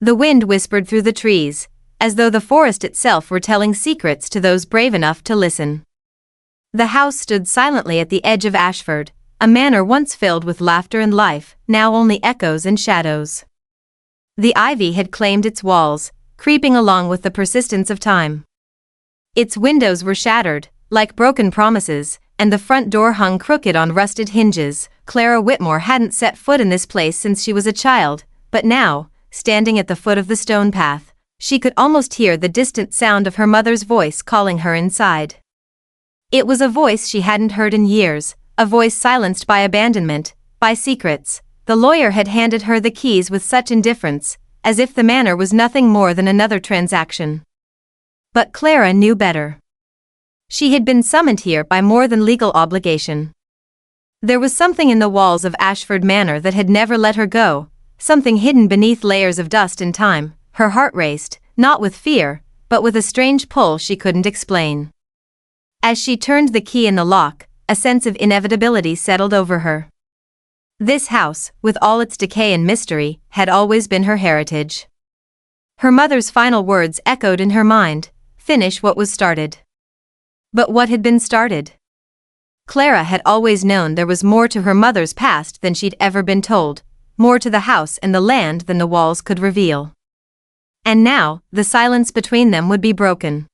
The wind whispered through the trees, as though the forest itself were telling secrets to those brave enough to listen. The house stood silently at the edge of Ashford, a manor once filled with laughter and life, now only echoes and shadows. The ivy had claimed its walls, creeping along with the persistence of time. Its windows were shattered, like broken promises, and the front door hung crooked on rusted hinges. Clara Whitmore hadn't set foot in this place since she was a child, but now, standing at the foot of the stone path, she could almost hear the distant sound of her mother's voice calling her inside. It was a voice she hadn't heard in years, a voice silenced by abandonment, by secrets. The lawyer had handed her the keys with such indifference, as if the manor was nothing more than another transaction. But Clara knew better. She had been summoned here by more than legal obligation. There was something in the walls of Ashford Manor that had never let her go, something hidden beneath layers of dust and time. Her heart raced, not with fear, but with a strange pull she couldn't explain. As she turned the key in the lock, a sense of inevitability settled over her. This house, with all its decay and mystery, had always been her heritage. Her mother's final words echoed in her mind, "Finish what was started." But what had been started? Clara had always known there was more to her mother's past than she'd ever been told, more to the house and the land than the walls could reveal. And now, the silence between them would be broken.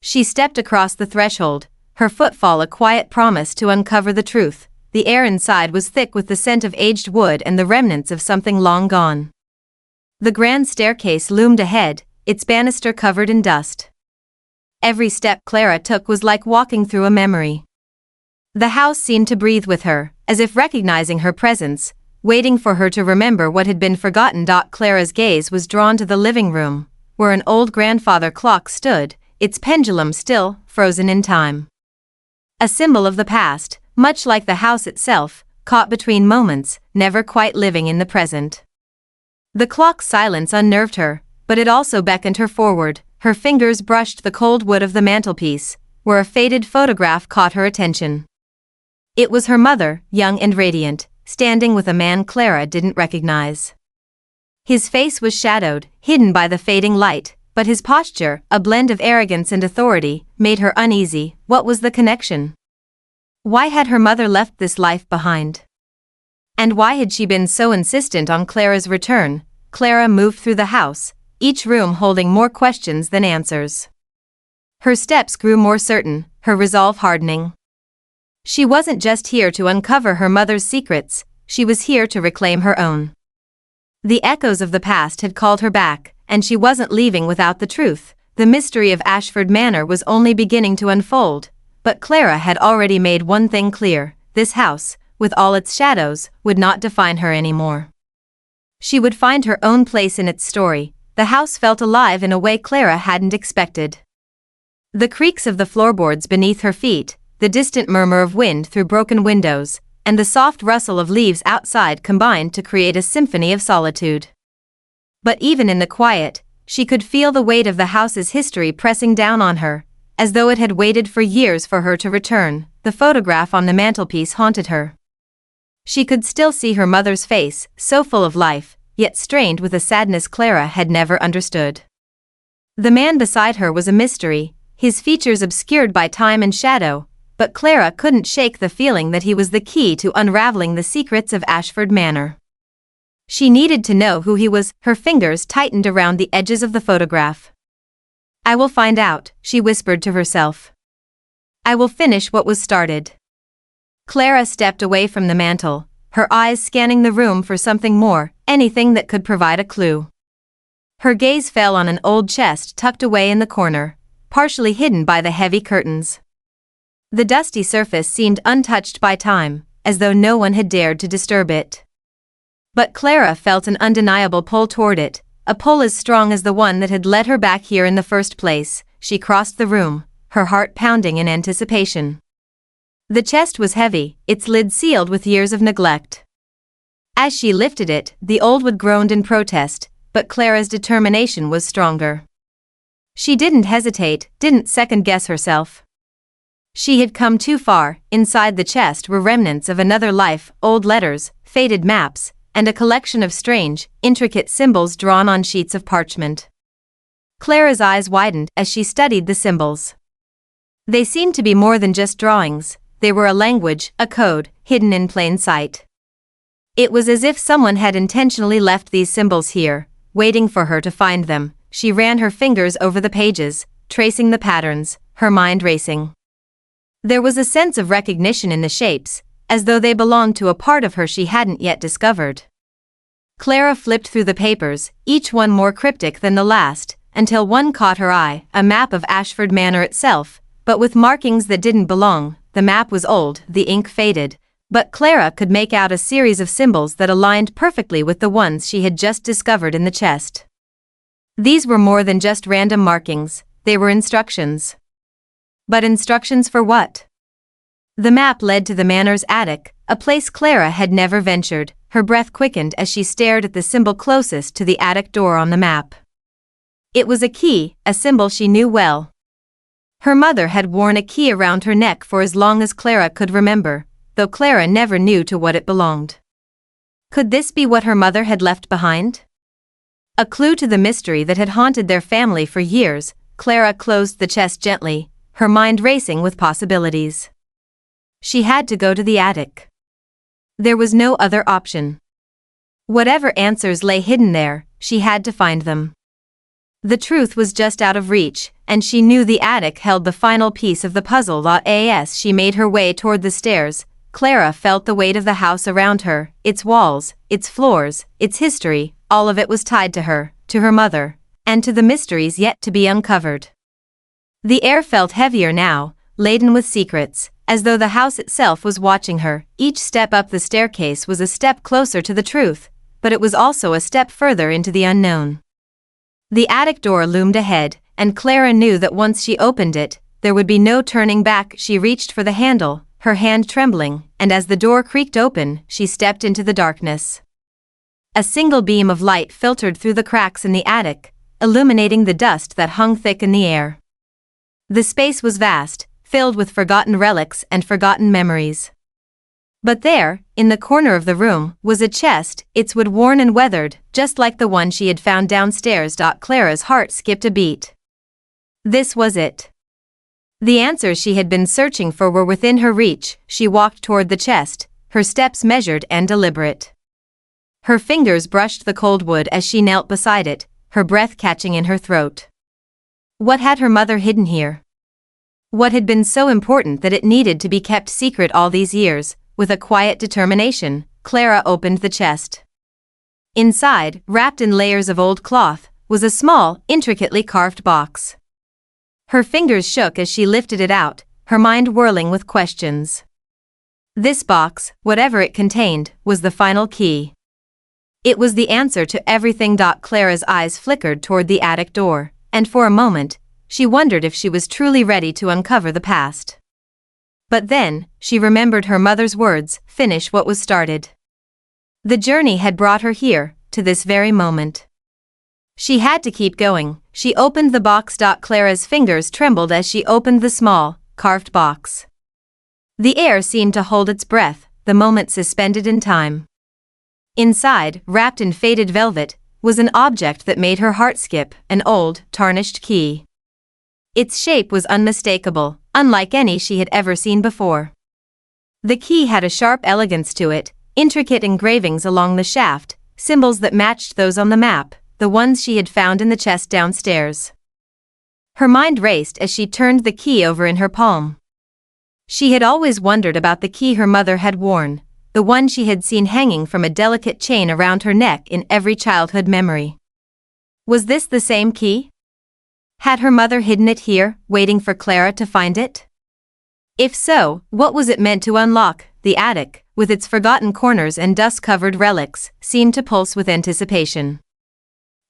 She stepped across the threshold, her footfall a quiet promise to uncover the truth. The air inside was thick with the scent of aged wood and the remnants of something long gone. The grand staircase loomed ahead, its banister covered in dust. Every step Clara took was like walking through a memory. The house seemed to breathe with her, as if recognizing her presence, waiting for her to remember what had been forgotten. Clara's gaze was drawn to the living room, where an old grandfather clock stood, its pendulum still, frozen in time. A symbol of the past, much like the house itself, caught between moments, never quite living in the present. The clock's silence unnerved her, but it also beckoned her forward. Her fingers brushed the cold wood of the mantelpiece, where a faded photograph caught her attention. It was her mother, young and radiant, standing with a man Clara didn't recognize. His face was shadowed, hidden by the fading light, but his posture, a blend of arrogance and authority, made her uneasy. What was the connection? Why had her mother left this life behind? And why had she been so insistent on Clara's return? Clara moved through the house, each room holding more questions than answers. Her steps grew more certain, her resolve hardening. She wasn't just here to uncover her mother's secrets, she was here to reclaim her own. The echoes of the past had called her back, and she wasn't leaving without the truth. The mystery of Ashford Manor was only beginning to unfold, but Clara had already made one thing clear: this house, with all its shadows, would not define her anymore. She would find her own place in its story. The house felt alive in a way Clara hadn't expected. The creaks of the floorboards beneath her feet, the distant murmur of wind through broken windows, and the soft rustle of leaves outside combined to create a symphony of solitude. But even in the quiet, she could feel the weight of the house's history pressing down on her, as though it had waited for years for her to return. The photograph on the mantelpiece haunted her. She could still see her mother's face, so full of life, yet strained with a sadness Clara had never understood. The man beside her was a mystery, his features obscured by time and shadow, but Clara couldn't shake the feeling that he was the key to unraveling the secrets of Ashford Manor. She needed to know who he was. Her fingers tightened around the edges of the photograph. "I will find out," she whispered to herself. "I will finish what was started." Clara stepped away from the mantel, her eyes scanning the room for something more, anything that could provide a clue. Her gaze fell on an old chest tucked away in the corner, partially hidden by the heavy curtains. The dusty surface seemed untouched by time, as though no one had dared to disturb it. But Clara felt an undeniable pull toward it, a pull as strong as the one that had led her back here in the first place. She crossed the room, her heart pounding in anticipation. The chest was heavy, its lid sealed with years of neglect. As she lifted it, the old wood groaned in protest, but Clara's determination was stronger. She didn't hesitate, didn't second-guess herself. She had come too far. Inside the chest were remnants of another life, old letters, faded maps, and a collection of strange, intricate symbols drawn on sheets of parchment. Clara's eyes widened as she studied the symbols. They seemed to be more than just drawings, they were a language, a code, hidden in plain sight. It was as if someone had intentionally left these symbols here, waiting for her to find them. She ran her fingers over the pages, tracing the patterns, her mind racing. There was a sense of recognition in the shapes, as though they belonged to a part of her she hadn't yet discovered. Clara flipped through the papers, each one more cryptic than the last, until one caught her eye, a map of Ashford Manor itself, but with markings that didn't belong. The map was old, the ink faded, but Clara could make out a series of symbols that aligned perfectly with the ones she had just discovered in the chest. These were more than just random markings, they were instructions. But instructions for what? The map led to the manor's attic, a place Clara had never ventured. Her breath quickened as she stared at the symbol closest to the attic door on the map. It was a key, a symbol she knew well. Her mother had worn a key around her neck for as long as Clara could remember, though Clara never knew to what it belonged. Could this be what her mother had left behind? A clue to the mystery that had haunted their family for years. Clara closed the chest gently, her mind racing with possibilities. She had to go to the attic. There was no other option. Whatever answers lay hidden there, she had to find them. The truth was just out of reach, and she knew the attic held the final piece of the puzzle. As she made her way toward the stairs, Clara felt the weight of the house around her, its walls, its floors, its history. All of it was tied to her mother, and to the mysteries yet to be uncovered. The air felt heavier now, laden with secrets, as though the house itself was watching her. Each step up the staircase was a step closer to the truth, but it was also a step further into the unknown. The attic door loomed ahead, and Clara knew that once she opened it, there would be no turning back. She reached for the handle, her hand trembling, and as the door creaked open, she stepped into the darkness. A single beam of light filtered through the cracks in the attic, illuminating the dust that hung thick in the air. The space was vast, filled with forgotten relics and forgotten memories. But there, in the corner of the room, was a chest, its wood worn and weathered, just like the one she had found downstairs. Clara's heart skipped a beat. This was it. The answers she had been searching for were within her reach. She walked toward the chest, her steps measured and deliberate. Her fingers brushed the cold wood as she knelt beside it, her breath catching in her throat. What had her mother hidden here? What had been so important that it needed to be kept secret all these years? With a quiet determination, Clara opened the chest. Inside, wrapped in layers of old cloth, was a small, intricately carved box. Her fingers shook as she lifted it out, her mind whirling with questions. This box, whatever it contained, was the final key. It was the answer to everything. Clara's eyes flickered toward the attic door, and for a moment, she wondered if she was truly ready to uncover the past. But then, she remembered her mother's words, finish what was started. The journey had brought her here, to this very moment. She had to keep going. She opened the box. Clara's fingers trembled as she opened the small, carved box. The air seemed to hold its breath, the moment suspended in time. Inside, wrapped in faded velvet, was an object that made her heart skip, an old, tarnished key. Its shape was unmistakable, unlike any she had ever seen before. The key had a sharp elegance to it, intricate engravings along the shaft, symbols that matched those on the map, the ones she had found in the chest downstairs. Her mind raced as she turned the key over in her palm. She had always wondered about the key her mother had worn, the one she had seen hanging from a delicate chain around her neck in every childhood memory. Was this the same key? Had her mother hidden it here, waiting for Clara to find it? If so, what was it meant to unlock? The attic, with its forgotten corners and dust-covered relics, seemed to pulse with anticipation.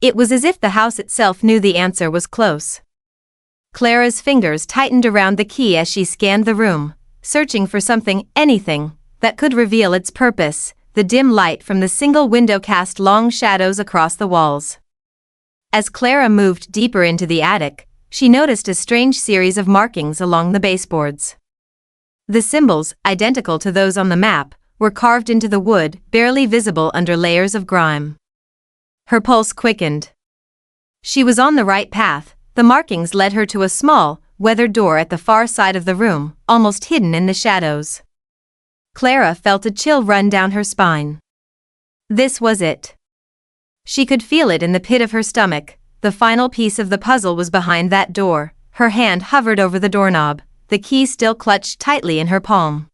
It was as if the house itself knew the answer was close. Clara's fingers tightened around the key as she scanned the room, searching for something, anything, that could reveal its purpose. The dim light from the single window cast long shadows across the walls. As Clara moved deeper into the attic, she noticed a strange series of markings along the baseboards. The symbols, identical to those on the map, were carved into the wood, barely visible under layers of grime. Her pulse quickened. She was on the right path. The markings led her to a small, weathered door at the far side of the room, almost hidden in the shadows. Clara felt a chill run down her spine. This was it. She could feel it in the pit of her stomach. The final piece of the puzzle was behind that door. Her hand hovered over the doorknob, the key still clutched tightly in her palm.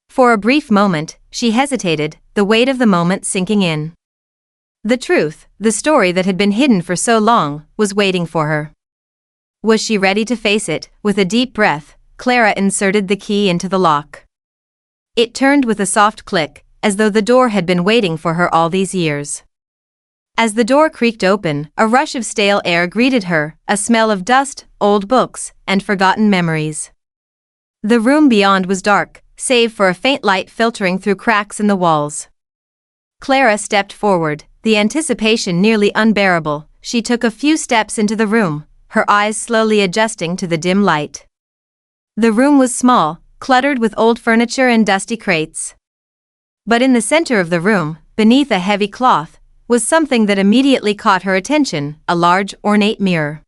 For a brief moment, she hesitated, the weight of the moment sinking in. The truth, the story that had been hidden for so long, was waiting for her. Was she ready to face it? With a deep breath, Clara inserted the key into the lock. It turned with a soft click, as though the door had been waiting for her all these years. As the door creaked open, a rush of stale air greeted her, a smell of dust, old books, and forgotten memories. The room beyond was dark, save for a faint light filtering through cracks in the walls. Clara stepped forward, the anticipation nearly unbearable. She took a few steps into the room, her eyes slowly adjusting to the dim light. The room was small, cluttered with old furniture and dusty crates. But in the center of the room, beneath a heavy cloth, was something that immediately caught her attention, a large, ornate mirror.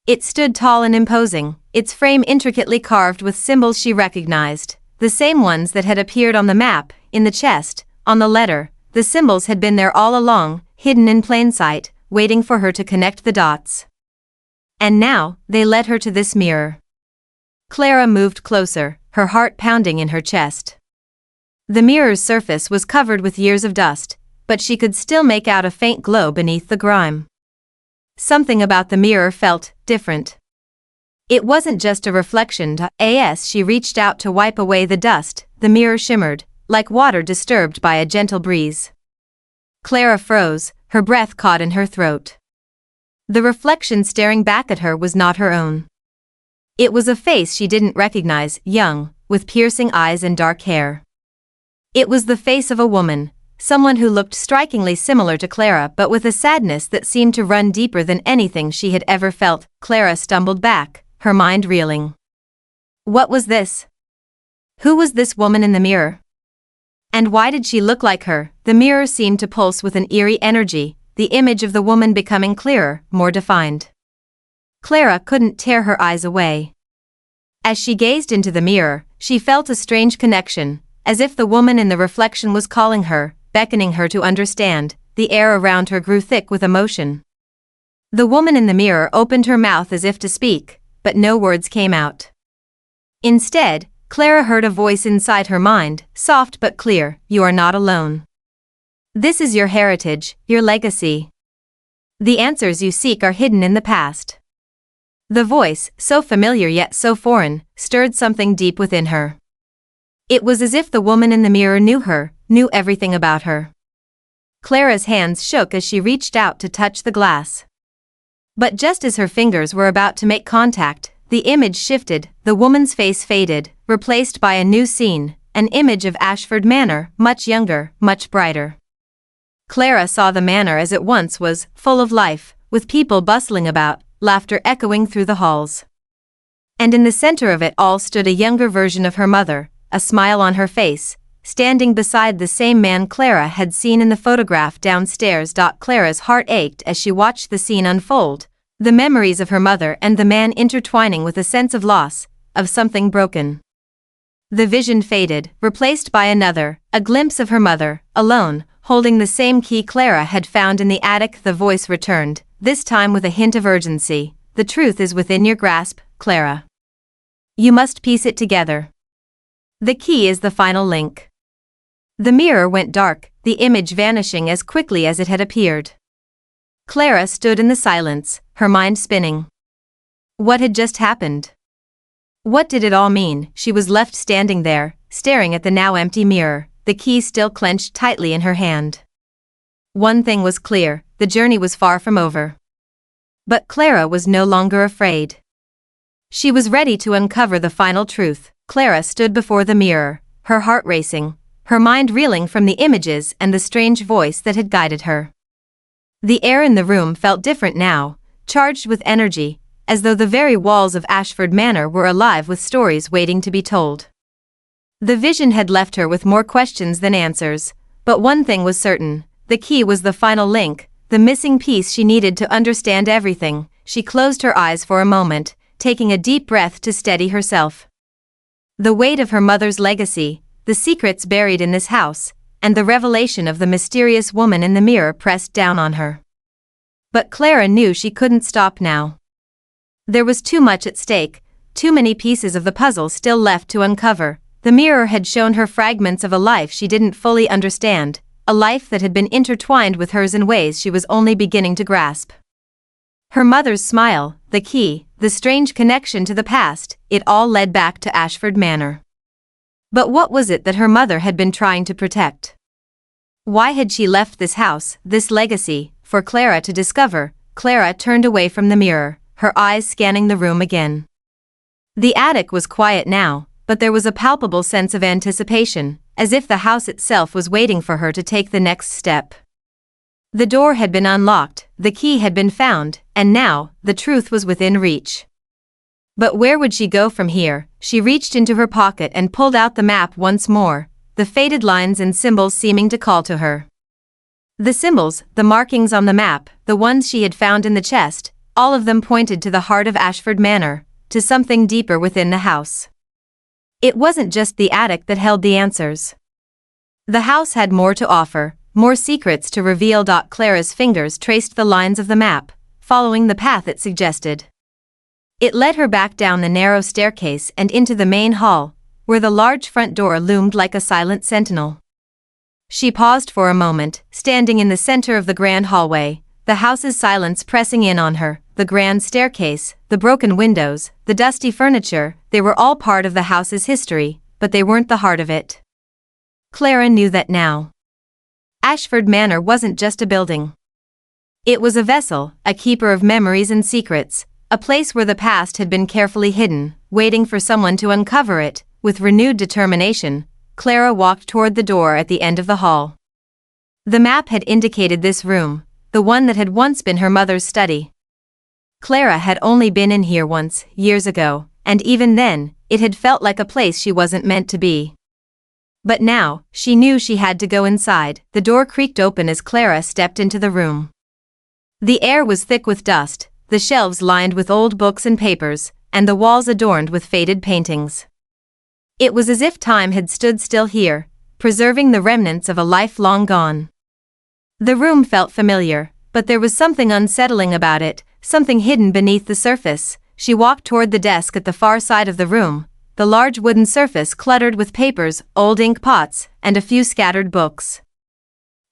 It stood tall and imposing, its frame intricately carved with symbols she recognized, the same ones that had appeared on the map, in the chest, on the letter. The symbols had been there all along, hidden in plain sight, waiting for her to connect the dots. And now, they led her to this mirror. Clara moved closer, her heart pounding in her chest. The mirror's surface was covered with years of dust, but she could still make out a faint glow beneath the grime. Something about the mirror felt different. It wasn't just a reflection. As she reached out to wipe away the dust, the mirror shimmered, like water disturbed by a gentle breeze. Clara froze, her breath caught in her throat. The reflection staring back at her was not her own. It was a face she didn't recognize, young, with piercing eyes and dark hair. It was the face of a woman, someone who looked strikingly similar to Clara but with a sadness that seemed to run deeper than anything she had ever felt. Clara stumbled back, her mind reeling. What was this? Who was this woman in the mirror? And why did she look like her? The mirror seemed to pulse with an eerie energy, the image of the woman becoming clearer, more defined. Clara couldn't tear her eyes away. As she gazed into the mirror, she felt a strange connection, as if the woman in the reflection was calling her, beckoning her to understand. The air around her grew thick with emotion. The woman in the mirror opened her mouth as if to speak, but no words came out. Instead, Clara heard a voice inside her mind, soft but clear. You are not alone. This is your heritage, your legacy. The answers you seek are hidden in the past. The voice, so familiar yet so foreign, stirred something deep within her. It was as if the woman in the mirror knew her, knew everything about her. Clara's hands shook as she reached out to touch the glass. But just as her fingers were about to make contact, the image shifted, the woman's face faded, replaced by a new scene, an image of Ashford Manor, much younger, much brighter. Clara saw the manor as it once was, full of life, with people bustling about, laughter echoing through the halls. And in the center of it all stood a younger version of her mother, a smile on her face, standing beside the same man Clara had seen in the photograph downstairs. Clara's heart ached as she watched the scene unfold, the memories of her mother and the man intertwining with a sense of loss, of something broken. The vision faded, replaced by another, a glimpse of her mother, alone, holding the same key Clara had found in the attic. The voice returned, this time with a hint of urgency. The truth is within your grasp, Clara. You must piece it together. The key is the final link. The mirror went dark, the image vanishing as quickly as it had appeared. Clara stood in the silence, her mind spinning. What had just happened? What did it all mean? She was left standing there, staring at the now empty mirror, the key still clenched tightly in her hand. One thing was clear, the journey was far from over. But Clara was no longer afraid. She was ready to uncover the final truth. Clara stood before the mirror, her heart racing, her mind reeling from the images and the strange voice that had guided her. The air in the room felt different now, charged with energy, as though the very walls of Ashford Manor were alive with stories waiting to be told. The vision had left her with more questions than answers, but one thing was certain: the key was the final link, the missing piece she needed to understand everything. She closed her eyes for a moment, taking a deep breath to steady herself. The weight of her mother's legacy, the secrets buried in this house, and the revelation of the mysterious woman in the mirror pressed down on her. But Clara knew she couldn't stop now. There was too much at stake, too many pieces of the puzzle still left to uncover. The mirror had shown her fragments of a life she didn't fully understand, a life that had been intertwined with hers in ways she was only beginning to grasp. Her mother's smile, the key, the strange connection to the past, it all led back to Ashford Manor. But what was it that her mother had been trying to protect? Why had she left this house, this legacy, for Clara to discover? Clara turned away from the mirror, her eyes scanning the room again. The attic was quiet now, but there was a palpable sense of anticipation, as if the house itself was waiting for her to take the next step. The door had been unlocked, the key had been found, and now, the truth was within reach. But where would she go from here? She reached into her pocket and pulled out the map once more, the faded lines and symbols seeming to call to her. The symbols, the markings on the map, the ones she had found in the chest, all of them pointed to the heart of Ashford Manor, to something deeper within the house. It wasn't just the attic that held the answers. The house had more to offer, more secrets to reveal. Clara's fingers traced the lines of the map, following the path it suggested. It led her back down the narrow staircase and into the main hall, where the large front door loomed like a silent sentinel. She paused for a moment, standing in the center of the grand hallway, the house's silence pressing in on her. The grand staircase, the broken windows, the dusty furniture, they were all part of the house's history, but they weren't the heart of it. Clara knew that now. Ashford Manor wasn't just a building. It was a vessel, a keeper of memories and secrets, a place where the past had been carefully hidden, waiting for someone to uncover it. With renewed determination, Clara walked toward the door at the end of the hall. The map had indicated this room, the one that had once been her mother's study. Clara had only been in here once, years ago, and even then, it had felt like a place she wasn't meant to be. But now, she knew she had to go inside. The door creaked open as Clara stepped into the room. The air was thick with dust, the shelves lined with old books and papers, and the walls adorned with faded paintings. It was as if time had stood still here, preserving the remnants of a life long gone. The room felt familiar, but there was something unsettling about it, something hidden beneath the surface. She walked toward the desk at the far side of the room, the large wooden surface cluttered with papers, old ink pots, and a few scattered books.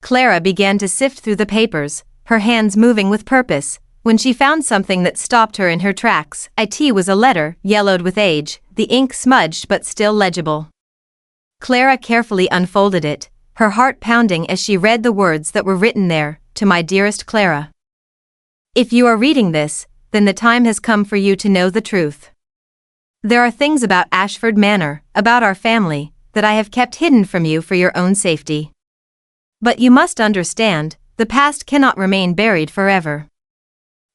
Clara began to sift through the papers, her hands moving with purpose, when she found something that stopped her in her tracks. It was a letter, yellowed with age, the ink smudged but still legible. Clara carefully unfolded it, her heart pounding as she read the words that were written there: "To my dearest Clara. If you are reading this, then the time has come for you to know the truth. There are things about Ashford Manor, about our family, that I have kept hidden from you for your own safety. But you must understand, the past cannot remain buried forever.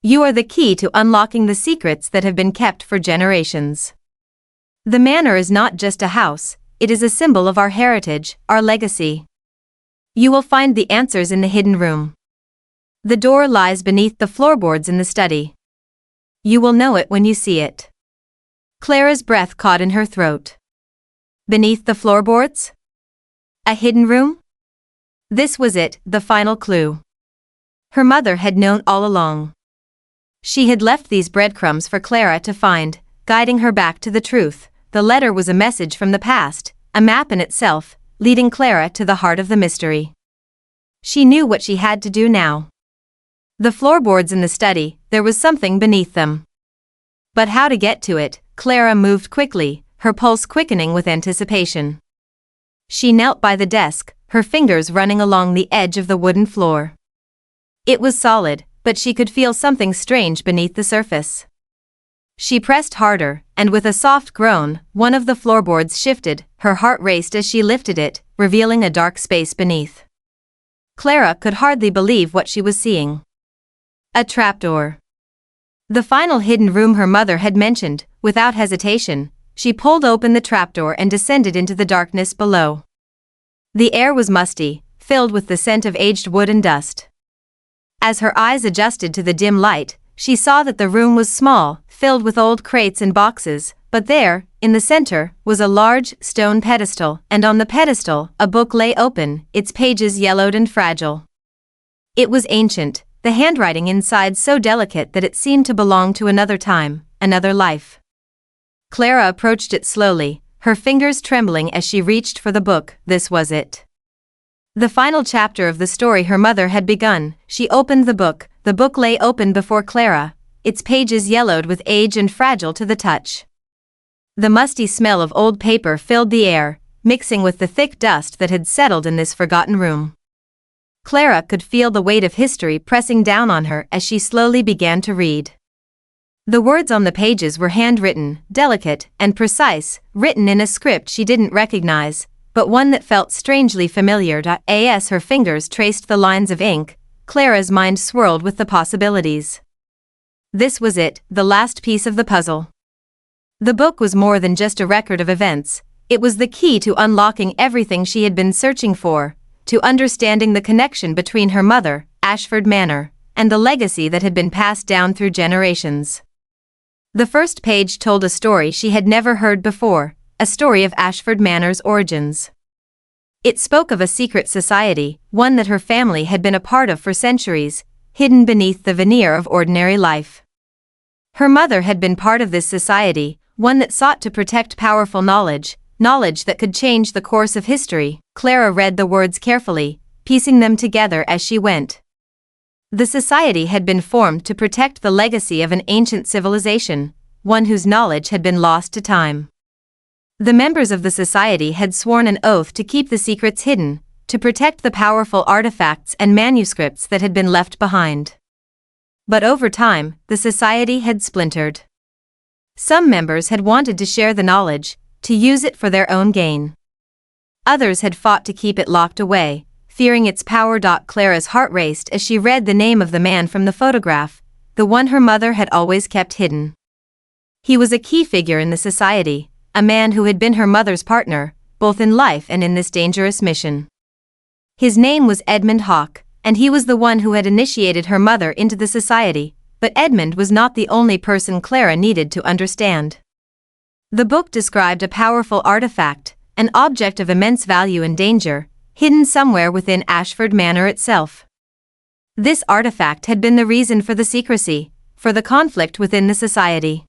You are the key to unlocking the secrets that have been kept for generations. The manor is not just a house, it is a symbol of our heritage, our legacy. You will find the answers in the hidden room. The door lies beneath the floorboards in the study. You will know it when you see it." Clara's breath caught in her throat. Beneath the floorboards? A hidden room? This was it, the final clue. Her mother had known all along. She had left these breadcrumbs for Clara to find, guiding her back to the truth. The letter was a message from the past, a map in itself, leading Clara to the heart of the mystery. She knew what she had to do now. The floorboards in the study, there was something beneath them. But how to get to it? Clara moved quickly, her pulse quickening with anticipation. She knelt by the desk, her fingers running along the edge of the wooden floor. It was solid, but she could feel something strange beneath the surface. She pressed harder, and with a soft groan, one of the floorboards shifted. Her heart raced as she lifted it, revealing a dark space beneath. Clara could hardly believe what she was seeing. A trapdoor. The final hidden room her mother had mentioned. Without hesitation, she pulled open the trapdoor and descended into the darkness below. The air was musty, filled with the scent of aged wood and dust. As her eyes adjusted to the dim light, she saw that the room was small, filled with old crates and boxes, but there, in the center, was a large, stone pedestal, and on the pedestal, a book lay open, its pages yellowed and fragile. It was ancient, the handwriting inside so delicate that it seemed to belong to another time, another life. Clara approached it slowly, her fingers trembling as she reached for the book. This was it. The final chapter of the story her mother had begun. She opened the book lay open before Clara, its pages yellowed with age and fragile to the touch. The musty smell of old paper filled the air, mixing with the thick dust that had settled in this forgotten room. Clara could feel the weight of history pressing down on her as she slowly began to read. The words on the pages were handwritten, delicate and precise, written in a script she didn't recognize, but one that felt strangely familiar. As her fingers traced the lines of ink, Clara's mind swirled with the possibilities. This was it, the last piece of the puzzle. The book was more than just a record of events, it was the key to unlocking everything she had been searching for, to understanding the connection between her mother, Ashford Manor, and the legacy that had been passed down through generations. The first page told a story she had never heard before, a story of Ashford Manor's origins. It spoke of a secret society, one that her family had been a part of for centuries, hidden beneath the veneer of ordinary life. Her mother had been part of this society, one that sought to protect powerful knowledge that could change the course of history. Clara read the words carefully, piecing them together as she went. The society had been formed to protect the legacy of an ancient civilization, one whose knowledge had been lost to time. The members of the society had sworn an oath to keep the secrets hidden, to protect the powerful artifacts and manuscripts that had been left behind. But over time, the society had splintered. Some members had wanted to share the knowledge, to use it for their own gain. Others had fought to keep it locked away, fearing its power. Clara's heart raced as she read the name of the man from the photograph, the one her mother had always kept hidden. He was a key figure in the society, a man who had been her mother's partner, both in life and in this dangerous mission. His name was Edmund Hawke, and he was the one who had initiated her mother into the society, but Edmund was not the only person Clara needed to understand. The book described a powerful artifact, an object of immense value and danger, hidden somewhere within Ashford Manor itself. This artifact had been the reason for the secrecy, for the conflict within the society.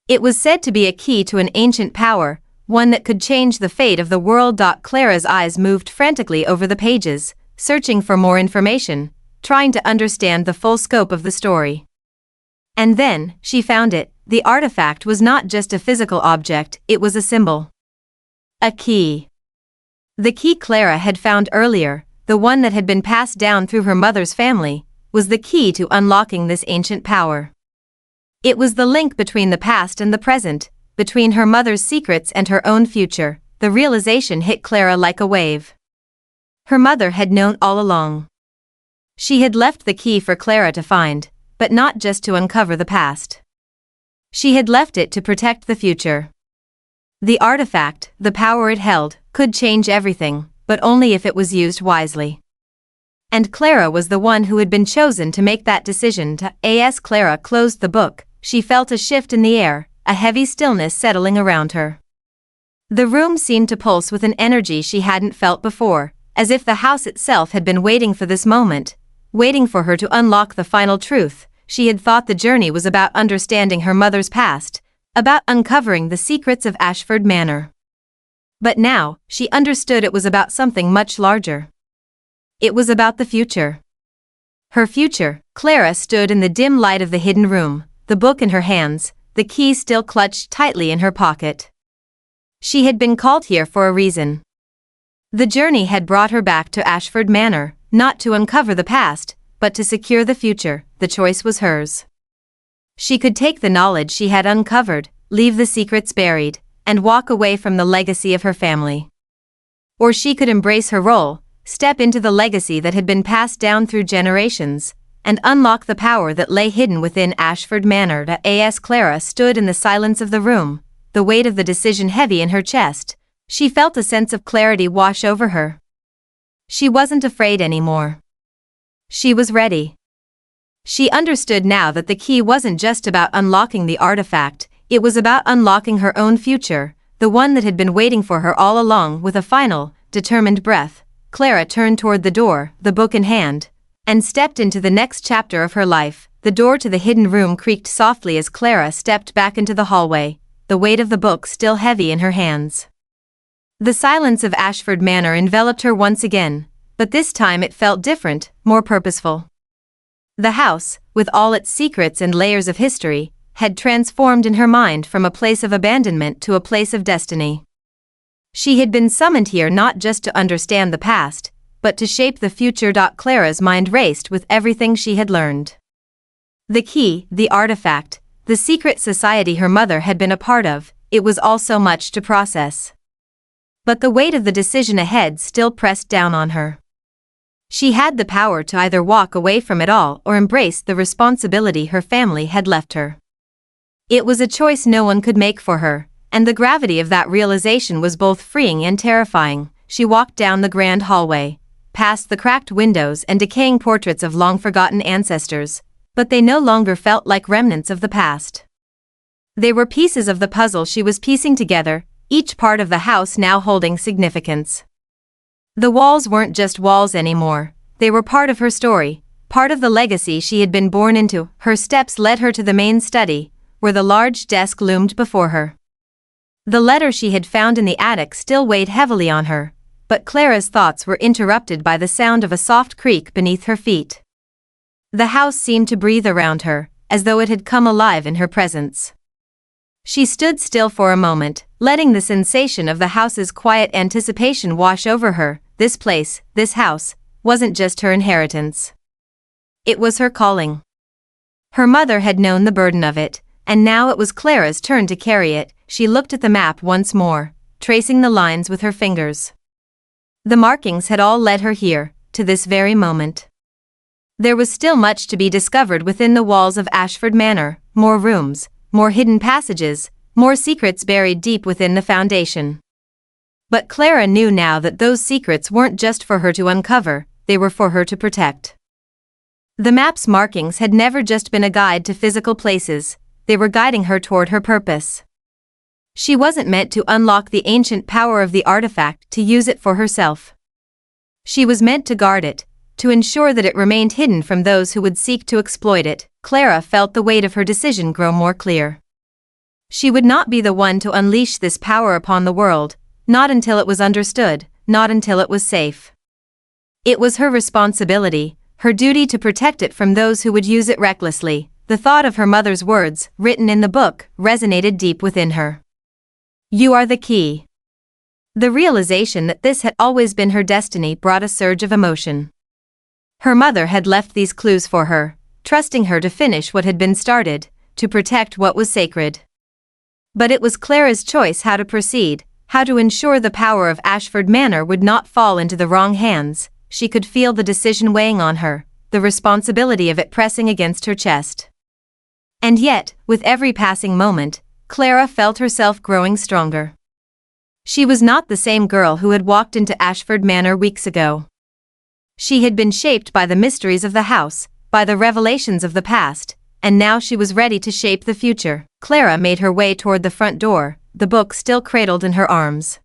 It was said to be a key to an ancient power, one that could change the fate of the world. Clara's eyes moved frantically over the pages, searching for more information, trying to understand the full scope of the story. And then, she found it. The artifact was not just a physical object, it was a symbol. A key. The key Clara had found earlier, the one that had been passed down through her mother's family, was the key to unlocking this ancient power. It was the link between the past and the present, between her mother's secrets and her own future. The realization hit Clara like a wave. Her mother had known all along. She had left the key for Clara to find, but not just to uncover the past. She had left it to protect the future. The artifact, the power it held, could change everything, but only if it was used wisely. And Clara was the one who had been chosen to make that decision. As Clara closed the book, she felt a shift in the air, a heavy stillness settling around her. The room seemed to pulse with an energy she hadn't felt before, as if the house itself had been waiting for this moment, waiting for her to unlock the final truth. She had thought the journey was about understanding her mother's past, about uncovering the secrets of Ashford Manor. But now, she understood it was about something much larger. It was about the future. Her future. Clara stood in the dim light of the hidden room, the book in her hands, the key still clutched tightly in her pocket. She had been called here for a reason. The journey had brought her back to Ashford Manor, not to uncover the past, but to secure the future. The choice was hers. She could take the knowledge she had uncovered, leave the secrets buried, and walk away from the legacy of her family. Or she could embrace her role, step into the legacy that had been passed down through generations, and unlock the power that lay hidden within Ashford Manor. As Clara stood in the silence of the room, the weight of the decision heavy in her chest, she felt a sense of clarity wash over her. She wasn't afraid anymore. She was ready. She understood now that the key wasn't just about unlocking the artifact, it was about unlocking her own future, the one that had been waiting for her all along. With a final, determined breath, Clara turned toward the door, the book in hand, and stepped into the next chapter of her life. The door to the hidden room creaked softly as Clara stepped back into the hallway, the weight of the book still heavy in her hands. The silence of Ashford Manor enveloped her once again, but this time it felt different, more purposeful. The house, with all its secrets and layers of history, had transformed in her mind from a place of abandonment to a place of destiny. She had been summoned here not just to understand the past, but to shape the future. Clara's mind raced with everything she had learned. The key, the artifact, the secret society her mother had been a part of, it was all so much to process. But the weight of the decision ahead still pressed down on her. She had the power to either walk away from it all or embrace the responsibility her family had left her. It was a choice no one could make for her, and the gravity of that realization was both freeing and terrifying. She walked down the grand hallway, past the cracked windows and decaying portraits of long-forgotten ancestors, but they no longer felt like remnants of the past. They were pieces of the puzzle she was piecing together, each part of the house now holding significance. The walls weren't just walls anymore, they were part of her story, part of the legacy she had been born into. Her steps led her to the main study, where the large desk loomed before her. The letter she had found in the attic still weighed heavily on her, but Clara's thoughts were interrupted by the sound of a soft creak beneath her feet. The house seemed to breathe around her, as though it had come alive in her presence. She stood still for a moment, letting the sensation of the house's quiet anticipation wash over her. This place, this house, wasn't just her inheritance. It was her calling. Her mother had known the burden of it, and now it was Clara's turn to carry it. She looked at the map once more, tracing the lines with her fingers. The markings had all led her here, to this very moment. There was still much to be discovered within the walls of Ashford Manor, more rooms, more hidden passages, more secrets buried deep within the foundation. But Clara knew now that those secrets weren't just for her to uncover, they were for her to protect. The map's markings had never just been a guide to physical places, they were guiding her toward her purpose. She wasn't meant to unlock the ancient power of the artifact to use it for herself. She was meant to guard it, to ensure that it remained hidden from those who would seek to exploit it. Clara felt the weight of her decision grow more clear. She would not be the one to unleash this power upon the world, not until it was understood, not until it was safe. It was her responsibility, her duty to protect it from those who would use it recklessly. The thought of her mother's words, written in the book, resonated deep within her. You are the key. The realization that this had always been her destiny brought a surge of emotion. Her mother had left these clues for her, trusting her to finish what had been started, to protect what was sacred. But it was Clara's choice how to proceed, how to ensure the power of Ashford Manor would not fall into the wrong hands. She could feel the decision weighing on her, the responsibility of it pressing against her chest. And yet, with every passing moment, Clara felt herself growing stronger. She was not the same girl who had walked into Ashford Manor weeks ago. She had been shaped by the mysteries of the house, by the revelations of the past, and now she was ready to shape the future. Clara made her way toward the front door, the book still cradled in her arms.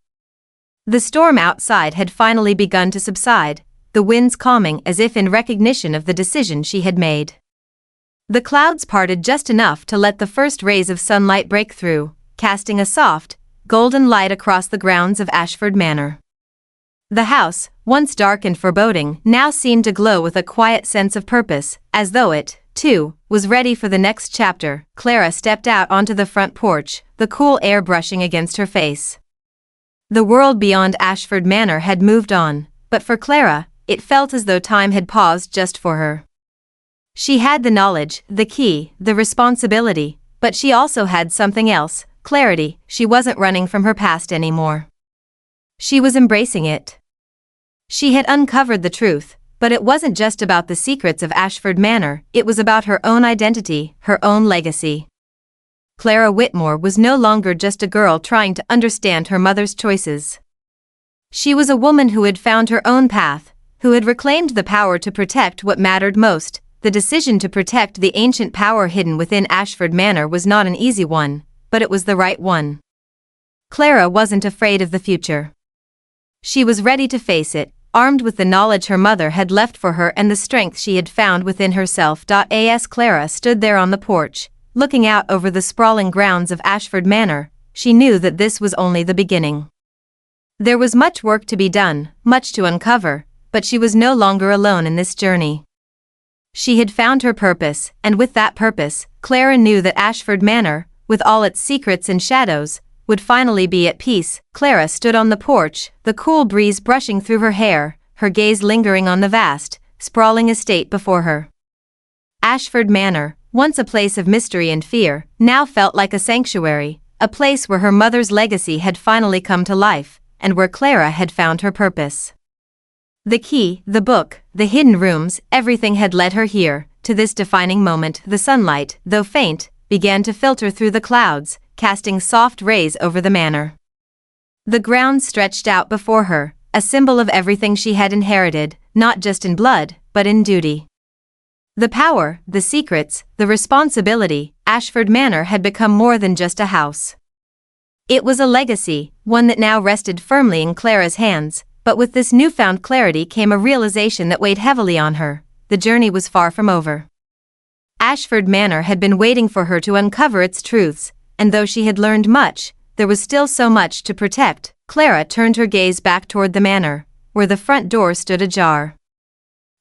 The storm outside had finally begun to subside, the winds calming as if in recognition of the decision she had made. The clouds parted just enough to let the first rays of sunlight break through, casting a soft, golden light across the grounds of Ashford Manor. The house, once dark and foreboding, now seemed to glow with a quiet sense of purpose, as though it, too, was ready for the next chapter. Clara stepped out onto the front porch, the cool air brushing against her face. The world beyond Ashford Manor had moved on, but for Clara, it felt as though time had paused just for her. She had the knowledge, the key, the responsibility, but she also had something else, clarity. She wasn't running from her past anymore. She was embracing it. She had uncovered the truth, but it wasn't just about the secrets of Ashford Manor, it was about her own identity, her own legacy. Clara Whitmore was no longer just a girl trying to understand her mother's choices. She was a woman who had found her own path, who had reclaimed the power to protect what mattered most. The decision to protect the ancient power hidden within Ashford Manor was not an easy one, but it was the right one. Clara wasn't afraid of the future. She was ready to face it, armed with the knowledge her mother had left for her and the strength she had found within herself. As Clara stood there on the porch, looking out over the sprawling grounds of Ashford Manor, she knew that this was only the beginning. There was much work to be done, much to uncover, but she was no longer alone in this journey. She had found her purpose, and with that purpose, Clara knew that Ashford Manor, with all its secrets and shadows, would finally be at peace. Clara stood on the porch, the cool breeze brushing through her hair, her gaze lingering on the vast, sprawling estate before her. Ashford Manor, once a place of mystery and fear, now felt like a sanctuary, a place where her mother's legacy had finally come to life, and where Clara had found her purpose. The key, the book, the hidden rooms, everything had led her here, to this defining moment. The sunlight, though faint, began to filter through the clouds, casting soft rays over the manor. The ground stretched out before her, a symbol of everything she had inherited, not just in blood, but in duty. The power, the secrets, the responsibility. Ashford Manor had become more than just a house. It was a legacy, one that now rested firmly in Clara's hands, but with this newfound clarity came a realization that weighed heavily on her. The journey was far from over. Ashford Manor had been waiting for her to uncover its truths, and though she had learned much, there was still so much to protect. Clara turned her gaze back toward the manor, where the front door stood ajar.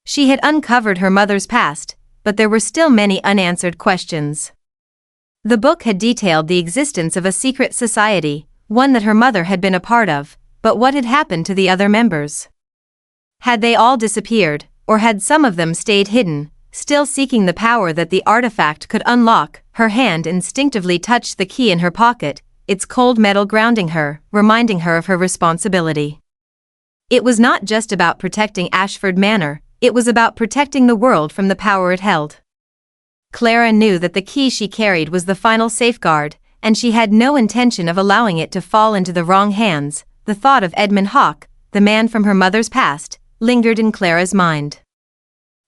She had uncovered her mother's past, but there were still many unanswered questions. The book had detailed the existence of a secret society, one that her mother had been a part of, but what had happened to the other members? Had they all disappeared, or had some of them stayed hidden, still seeking the power that the artifact could unlock? Her hand instinctively touched the key in her pocket, its cold metal grounding her, reminding her of her responsibility. It was not just about protecting Ashford Manor, it was about protecting the world from the power it held. Clara knew that the key she carried was the final safeguard, and she had no intention of allowing it to fall into the wrong hands. The thought of Edmund Hawke, the man from her mother's past, lingered in Clara's mind.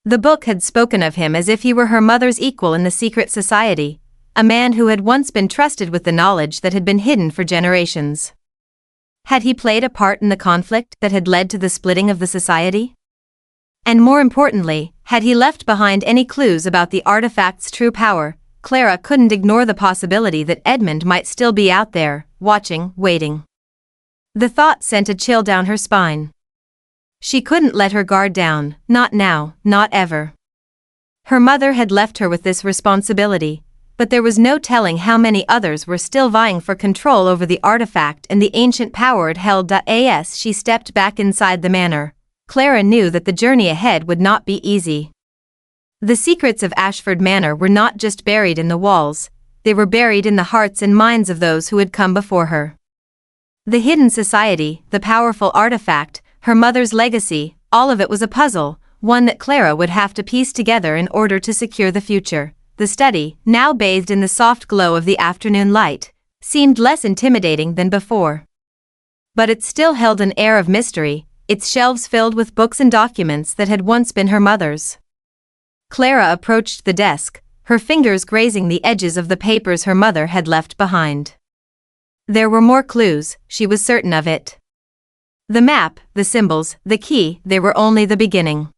The book had spoken of him as if he were her mother's equal in the secret society, a man who had once been trusted with the knowledge that had been hidden for generations. Had he played a part in the conflict that had led to the splitting of the society? And more importantly, had he left behind any clues about the artifact's true power? Clara couldn't ignore the possibility that Edmund might still be out there, watching, waiting. The thought sent a chill down her spine. She couldn't let her guard down, not now, not ever. Her mother had left her with this responsibility, but there was no telling how many others were still vying for control over the artifact and the ancient power it held. As she stepped back inside the manor, Clara knew that the journey ahead would not be easy. The secrets of Ashford Manor were not just buried in the walls, they were buried in the hearts and minds of those who had come before her. The hidden society, the powerful artifact, her mother's legacy, all of it was a puzzle, one that Clara would have to piece together in order to secure the future. The study, now bathed in the soft glow of the afternoon light, seemed less intimidating than before. But it still held an air of mystery, its shelves filled with books and documents that had once been her mother's. Clara approached the desk, her fingers grazing the edges of the papers her mother had left behind. There were more clues, she was certain of it. The map, the symbols, the key, they were only the beginning.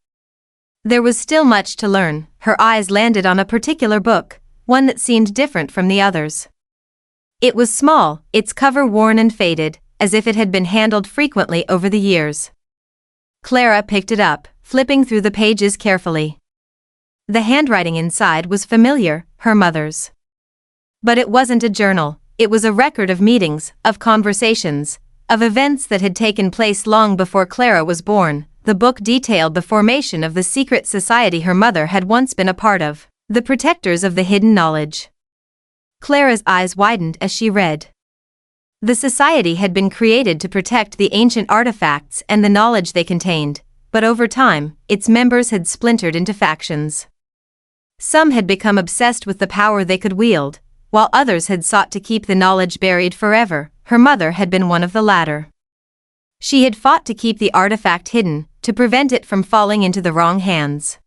There was still much to learn. Her eyes landed on a particular book, one that seemed different from the others. It was small, its cover worn and faded, as if it had been handled frequently over the years. Clara picked it up, flipping through the pages carefully. The handwriting inside was familiar, her mother's. But it wasn't a journal. It was a record of meetings, of conversations, of events that had taken place long before Clara was born. The book detailed the formation of the secret society her mother had once been a part of, the protectors of the hidden knowledge. Clara's eyes widened as she read. The society had been created to protect the ancient artifacts and the knowledge they contained, but over time, its members had splintered into factions. Some had become obsessed with the power they could wield, while others had sought to keep the knowledge buried forever. Her mother had been one of the latter. She had fought to keep the artifact hidden, to prevent it from falling into the wrong hands.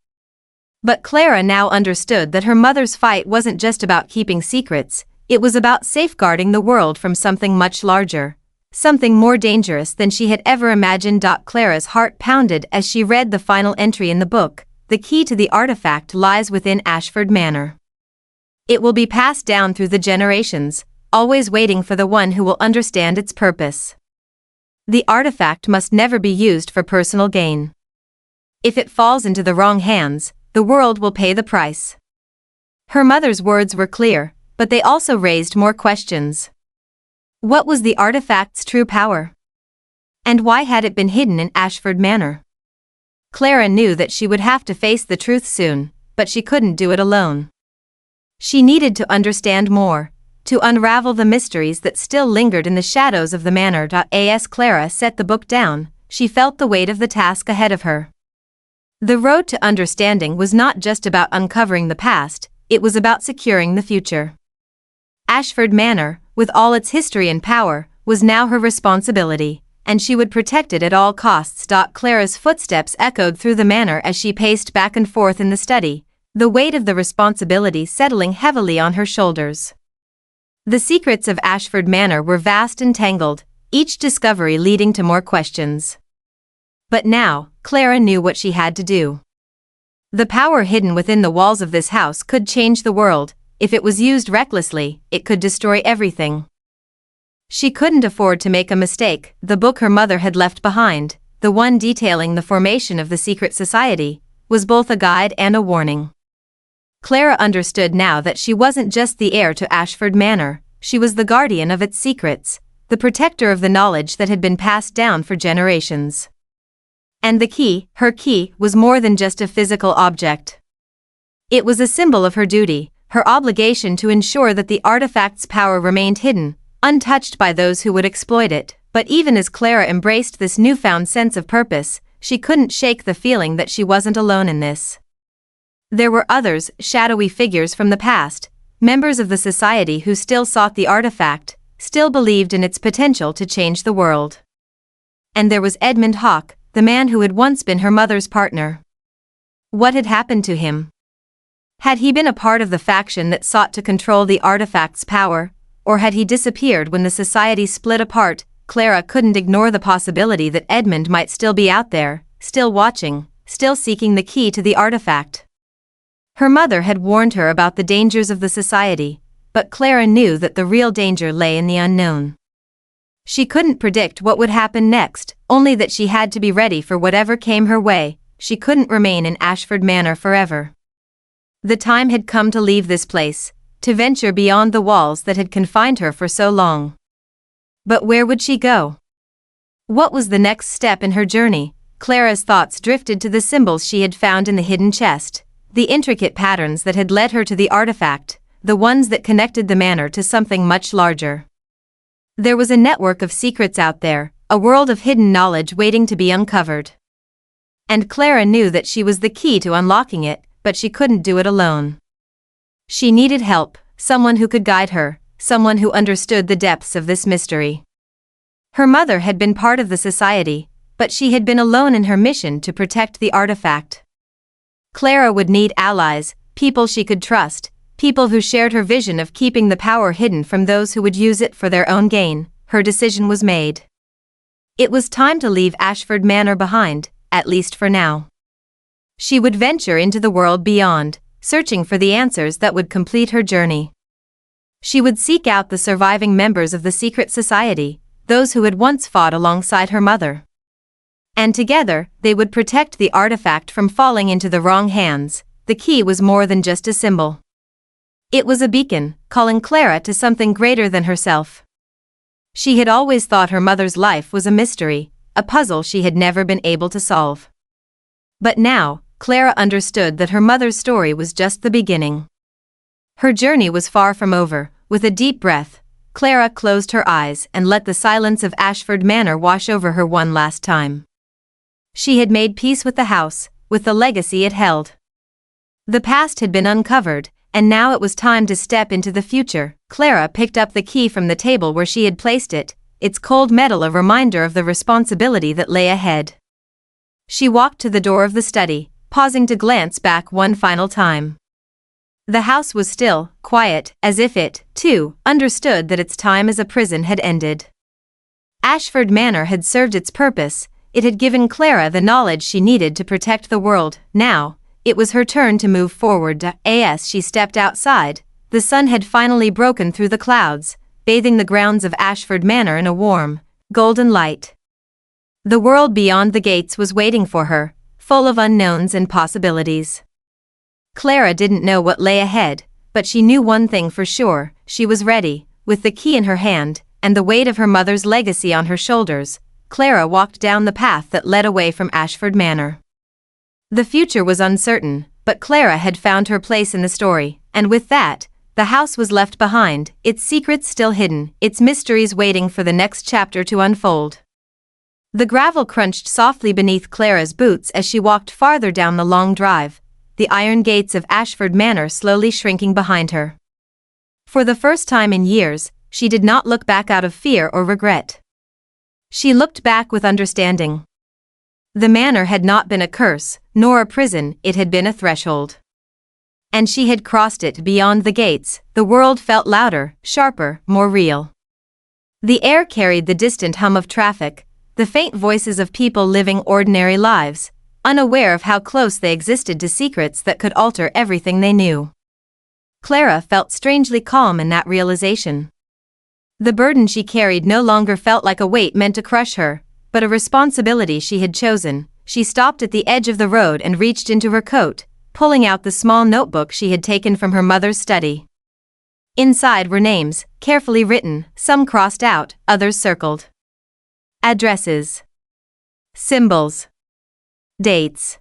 But Clara now understood that her mother's fight wasn't just about keeping secrets, it was about safeguarding the world from something much larger, something more dangerous than she had ever imagined. Clara's heart pounded as she read the final entry in the book. The key to the artifact lies within Ashford Manor. It will be passed down through the generations, always waiting for the one who will understand its purpose. The artifact must never be used for personal gain. If it falls into the wrong hands, the world will pay the price. Her mother's words were clear, but they also raised more questions. What was the artifact's true power? And why had it been hidden in Ashford Manor? Clara knew that she would have to face the truth soon, but she couldn't do it alone. She needed to understand more, to unravel the mysteries that still lingered in the shadows of the manor. As Clara set the book down, she felt the weight of the task ahead of her. The road to understanding was not just about uncovering the past, it was about securing the future. Ashford Manor, with all its history and power, was now her responsibility, and she would protect it at all costs. Clara's footsteps echoed through the manor as she paced back and forth in the study, the weight of the responsibility settling heavily on her shoulders. The secrets of Ashford Manor were vast and tangled, each discovery leading to more questions. But now, Clara knew what she had to do. The power hidden within the walls of this house could change the world. If it was used recklessly, it could destroy everything. She couldn't afford to make a mistake. The book her mother had left behind, the one detailing the formation of the secret society, was both a guide and a warning. Clara understood now that she wasn't just the heir to Ashford Manor, she was the guardian of its secrets, the protector of the knowledge that had been passed down for generations. And the key, her key, was more than just a physical object. It was a symbol of her duty, her obligation to ensure that the artifact's power remained hidden, untouched by those who would exploit it. But even as Clara embraced this newfound sense of purpose, she couldn't shake the feeling that she wasn't alone in this. There were others, shadowy figures from the past, members of the society who still sought the artifact, still believed in its potential to change the world. And there was Edmund Hawke, the man who had once been her mother's partner. What had happened to him? Had he been a part of the faction that sought to control the artifact's power, or had he disappeared when the society split apart? Clara couldn't ignore the possibility that Edmund might still be out there, still watching, still seeking the key to the artifact. Her mother had warned her about the dangers of the society, but Clara knew that the real danger lay in the unknown. She couldn't predict what would happen next, only that she had to be ready for whatever came her way. She couldn't remain in Ashford Manor forever. The time had come to leave this place, to venture beyond the walls that had confined her for so long. But where would she go? What was the next step in her journey? Clara's thoughts drifted to the symbols she had found in the hidden chest, the intricate patterns that had led her to the artifact, the ones that connected the manor to something much larger. There was a network of secrets out there, a world of hidden knowledge waiting to be uncovered. And Clara knew that she was the key to unlocking it, but she couldn't do it alone. She needed help, someone who could guide her, someone who understood the depths of this mystery. Her mother had been part of the society, but she had been alone in her mission to protect the artifact. Clara would need allies, people she could trust, people who shared her vision of keeping the power hidden from those who would use it for their own gain. Her decision was made. It was time to leave Ashford Manor behind, at least for now. She would venture into the world beyond, searching for the answers that would complete her journey. She would seek out the surviving members of the secret society, those who had once fought alongside her mother. And together, they would protect the artifact from falling into the wrong hands. The key was more than just a symbol. It was a beacon, calling Clara to something greater than herself. She had always thought her mother's life was a mystery, a puzzle she had never been able to solve. But now, Clara understood that her mother's story was just the beginning. Her journey was far from over. With a deep breath, Clara closed her eyes and let the silence of Ashford Manor wash over her one last time. She had made peace with the house, with the legacy it held. The past had been uncovered, and now it was time to step into the future. Clara picked up the key from the table where she had placed it, its cold metal a reminder of the responsibility that lay ahead. She walked to the door of the study, pausing to glance back one final time. The house was still, quiet, as if it, too, understood that its time as a prison had ended. Ashford Manor had served its purpose. It had given Clara the knowledge she needed to protect the world. Now, it was her turn to move forward. As she stepped outside, the sun had finally broken through the clouds, bathing the grounds of Ashford Manor in a warm, golden light. The world beyond the gates was waiting for her, full of unknowns and possibilities. Clara didn't know what lay ahead, but she knew one thing for sure: she was ready. With the key in her hand, and the weight of her mother's legacy on her shoulders, Clara walked down the path that led away from Ashford Manor. The future was uncertain, but Clara had found her place in the story, and with that, the house was left behind, its secrets still hidden, its mysteries waiting for the next chapter to unfold. The gravel crunched softly beneath Clara's boots as she walked farther down the long drive, the iron gates of Ashford Manor slowly shrinking behind her. For the first time in years, she did not look back out of fear or regret. She looked back with understanding. The manor had not been a curse, nor a prison, it had been a threshold. And she had crossed it. Beyond the gates, the world felt louder, sharper, more real. The air carried the distant hum of traffic, the faint voices of people living ordinary lives, unaware of how close they existed to secrets that could alter everything they knew. Clara felt strangely calm in that realization. The burden she carried no longer felt like a weight meant to crush her, but a responsibility she had chosen. She stopped at the edge of the road and reached into her coat, pulling out the small notebook she had taken from her mother's study. Inside were names, carefully written, some crossed out, others circled. Addresses. Symbols. Dates.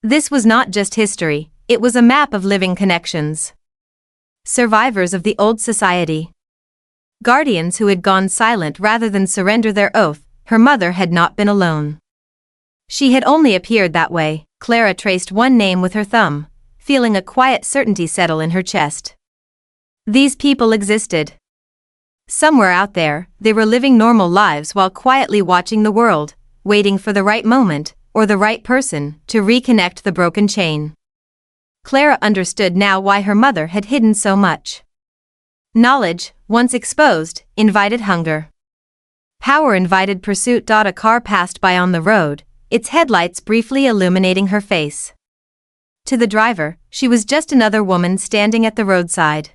This was not just history, it was a map of living connections. Survivors of the old society. Guardians who had gone silent rather than surrender their oath. Her mother had not been alone. She had only appeared that way. Clara traced one name with her thumb, feeling a quiet certainty settle in her chest. These people existed. Somewhere out there, they were living normal lives while quietly watching the world, waiting for the right moment, or the right person, to reconnect the broken chain. Clara understood now why her mother had hidden so much. Knowledge, once exposed, invited hunger. Power invited pursuit. A car passed by on the road, its headlights briefly illuminating her face. To the driver, she was just another woman standing at the roadside.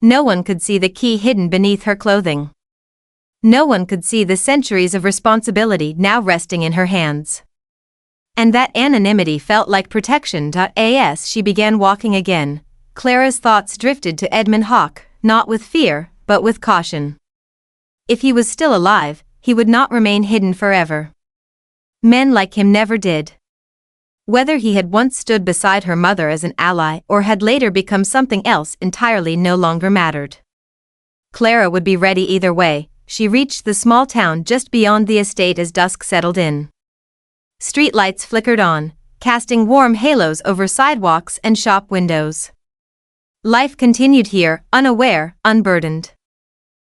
No one could see the key hidden beneath her clothing. No one could see the centuries of responsibility now resting in her hands. And that anonymity felt like protection. As she began walking again, Clara's thoughts drifted to Edmund Hawke, not with fear, but with caution. If he was still alive, he would not remain hidden forever. Men like him never did. Whether he had once stood beside her mother as an ally or had later become something else entirely no longer mattered. Clara would be ready either way. She reached the small town just beyond the estate as dusk settled in. Streetlights flickered on, casting warm halos over sidewalks and shop windows. Life continued here, unaware, unburdened.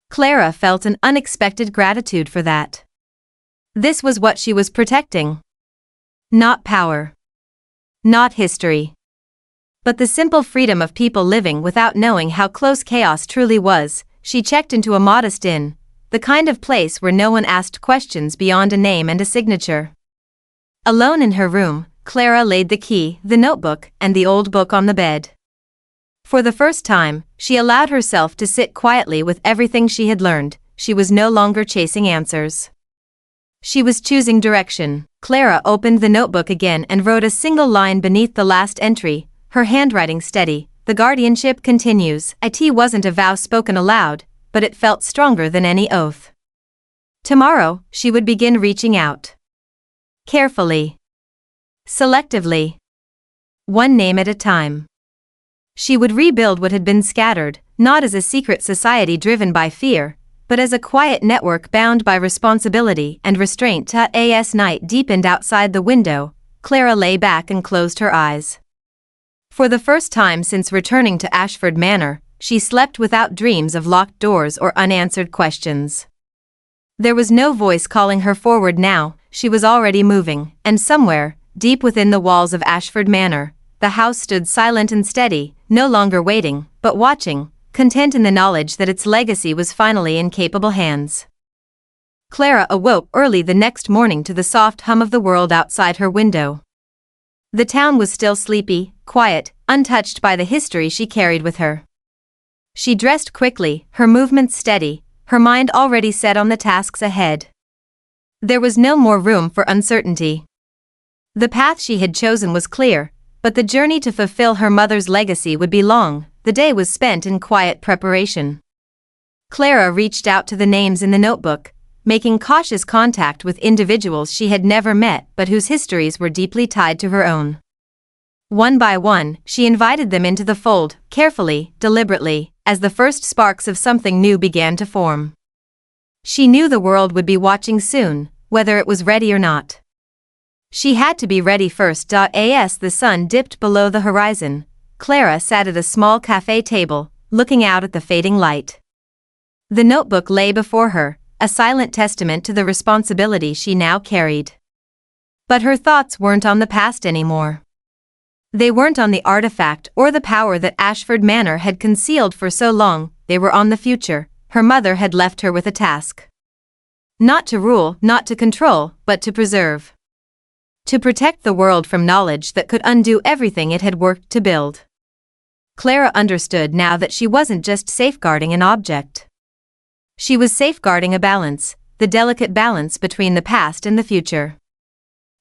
Clara felt an unexpected gratitude for that. This was what she was protecting. Not power. Not history. But the simple freedom of people living without knowing how close chaos truly was. She checked into a modest inn, the kind of place where no one asked questions beyond a name and a signature. Alone in her room, Clara laid the key, the notebook, and the old book on the bed. For the first time, she allowed herself to sit quietly with everything she had learned. She was no longer chasing answers. She was choosing direction. Clara opened the notebook again and wrote a single line beneath the last entry, her handwriting steady. The guardianship continues. It wasn't a vow spoken aloud, but it felt stronger than any oath. Tomorrow, she would begin reaching out. Carefully. Selectively. One name at a time. She would rebuild what had been scattered, not as a secret society driven by fear, but as a quiet network bound by responsibility and restraint. As night deepened outside the window, Clara lay back and closed her eyes. For the first time since returning to Ashford Manor, she slept without dreams of locked doors or unanswered questions. There was no voice calling her forward now, she was already moving, and somewhere, deep within the walls of Ashford Manor, the house stood silent and steady, no longer waiting, but watching, content in the knowledge that its legacy was finally in capable hands. Clara awoke early the next morning to the soft hum of the world outside her window. The town was still sleepy, quiet, untouched by the history she carried with her. She dressed quickly, her movements steady, her mind already set on the tasks ahead. There was no more room for uncertainty. The path she had chosen was clear, but the journey to fulfill her mother's legacy would be long. The day was spent in quiet preparation. Clara reached out to the names in the notebook, making cautious contact with individuals she had never met but whose histories were deeply tied to her own. One by one, she invited them into the fold, carefully, deliberately, as the first sparks of something new began to form. She knew the world would be watching soon, whether it was ready or not. She had to be ready first. As the sun dipped below the horizon, Clara sat at a small cafe table, looking out at the fading light. The notebook lay before her, a silent testament to the responsibility she now carried. But her thoughts weren't on the past anymore. They weren't on the artifact or the power that Ashford Manor had concealed for so long, they were on the future. Her mother had left her with a task. Not to rule, not to control, but to preserve. To protect the world from knowledge that could undo everything it had worked to build. Clara understood now that she wasn't just safeguarding an object. She was safeguarding a balance, the delicate balance between the past and the future.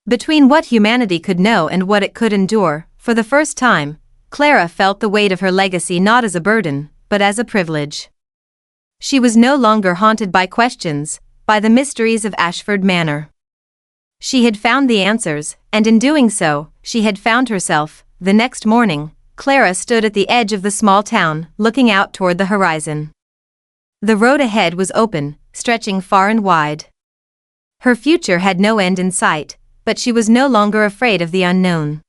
Between what humanity could know and what it could endure. For the first time, Clara felt the weight of her legacy not as a burden, but as a privilege. She was no longer haunted by questions, by the mysteries of Ashford Manor. She had found the answers, and in doing so, she had found herself. The next morning, Clara stood at the edge of the small town, looking out toward the horizon. The road ahead was open, stretching far and wide. Her future had no end in sight, but she was no longer afraid of the unknown.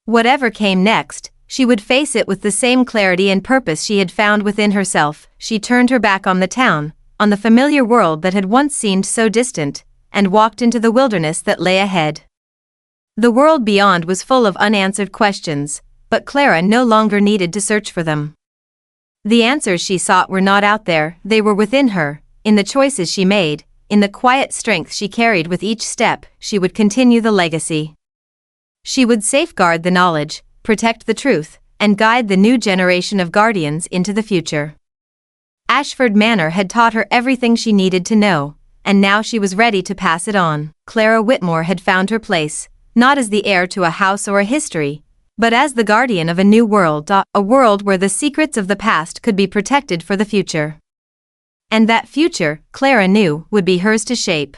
Whatever came next, she would face it with the same clarity and purpose she had found within herself. She turned her back on the town, on the familiar world that had once seemed so distant, and walked into the wilderness that lay ahead. The world beyond was full of unanswered questions, but Clara no longer needed to search for them. The answers she sought were not out there, they were within her, in the choices she made, in the quiet strength she carried with each step. She would continue the legacy. She would safeguard the knowledge, protect the truth, and guide the new generation of guardians into the future. Ashford Manor had taught her everything she needed to know, and now she was ready to pass it on. Clara Whitmore had found her place, not as the heir to a house or a history, but as the guardian of a new world, a world where the secrets of the past could be protected for the future. And that future, Clara knew, would be hers to shape.